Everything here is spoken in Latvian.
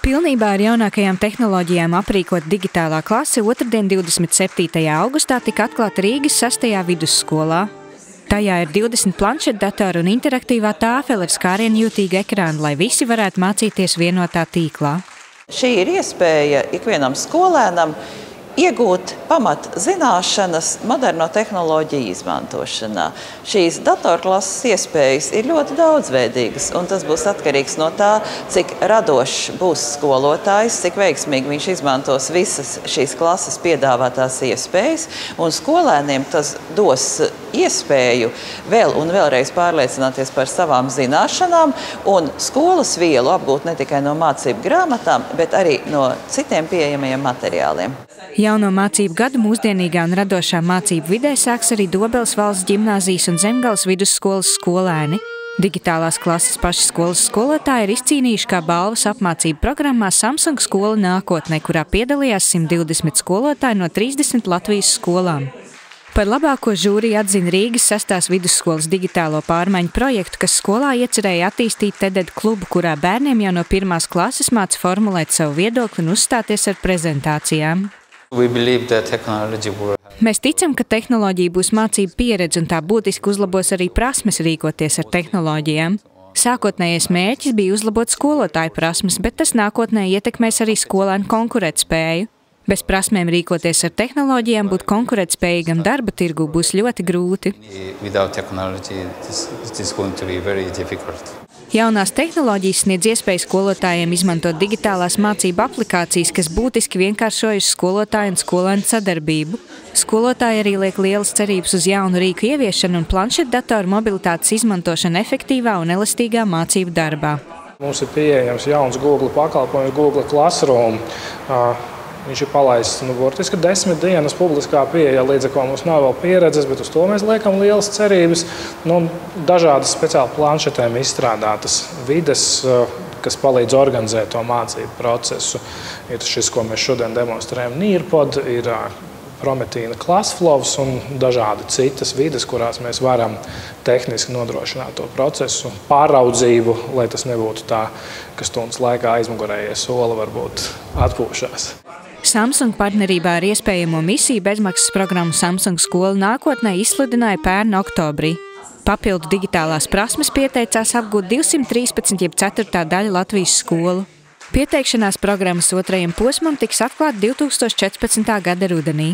Pilnībā ar jaunākajām tehnoloģijām aprīkot digitālā klase otrdien 27. augustā tika atklāta Rīgas 6. vidusskolā. Tajā ir 20 planšetdatoru un interaktīvā tāfele ar skārienjūtīgu ekrānu, lai visi varētu mācīties vienotā tīklā. Šī ir iespēja ikvienam skolēnam iegūt pamatzināšanas moderno tehnoloģiju izmantošanā. Šīs datorklases iespējas ir ļoti daudzveidīgas, un tas būs atkarīgs no tā, cik radošs būs skolotājs, cik veiksmīgi viņš izmantos visas šīs klases piedāvātās iespējas, un skolēniem tas dos iespēju vēl un vēlreiz pārliecināties par savām zināšanām un skolas vielu apgūt ne tikai no mācību grāmatām, bet arī no citiem pieejamajiem materiāliem. Jauno mācību gadu mūsdienīgā un radošā mācību vidē sāks arī Dobeles valsts ģimnāzijas un Zemgales vidusskolas skolēni. Digitālās klases paši skolas skolotāji ir izcīnījuši kā balvas apmācību programmā Samsung skola nākotnē, kurā piedalījās 120 skolotāji no 30 Latvijas skolām. Par labāko žūriju atzina Rīgas 6. vidusskolas digitālo pārmaiņu projektu, kas skolā iecerēja attīstīt TED klubu, kurā bērniem jau no 1. klases māca formulēt savu viedokli un uzstāties ar prezentācijām. Mēs ticam, ka tehnoloģija būs mācību pieredze un tā būtiski uzlabos arī prasmes rīkoties ar tehnoloģijām. Sākotnējais mērķis bija uzlabot skolotāju prasmes, bet tas nākotnē ietekmēs arī skolēnu konkurētspēju. Bez prasmēm rīkoties ar tehnoloģijām būt konkurētspējīgam darba tirgū būs ļoti grūti. Jaunās tehnoloģijas sniedz iespēju skolotājiem izmantot digitālās mācību aplikācijas, kas būtiski vienkāršojuši skolotāju un skolēnu sadarbību. Skolotāji arī liek lielas cerības uz jaunu rīku ieviešanu un planšetdatoru mobilitātes izmantošanu efektīvā un elastīgā mācību darbā. Mums ir pieejams jauns Google pakalpojums, Google Classroom. Viņš ir palaists burtiski 10 dienas publiskā pieeja, līdz ar ko mums nav vēl pieredzes, bet uz to mēs liekam lielas cerības. Dažādas speciāli planšetēm izstrādātas vides, kas palīdz organizēt to mācību procesu. Ir šis, ko mēs šodien demonstrējam, Nearpod, ir Prometīna Classflows un dažādi citas vides, kurās mēs varam tehniski nodrošināt to procesu, pāraudzību, lai tas nebūtu tā, ka stundas laikā aizmugurējie soli varbūt atpūšās. Samsung partnerībā ar iespējamo misiju bezmaksas programmu Samsung skola nākotnē izsludināja pērn oktobrī. Papildu digitālās prasmes pieteicās apgūt 213, jeb 4. daļa Latvijas skolu. Pieteikšanās programmas 2. posmam tiks atklāta 2014. gada rudenī.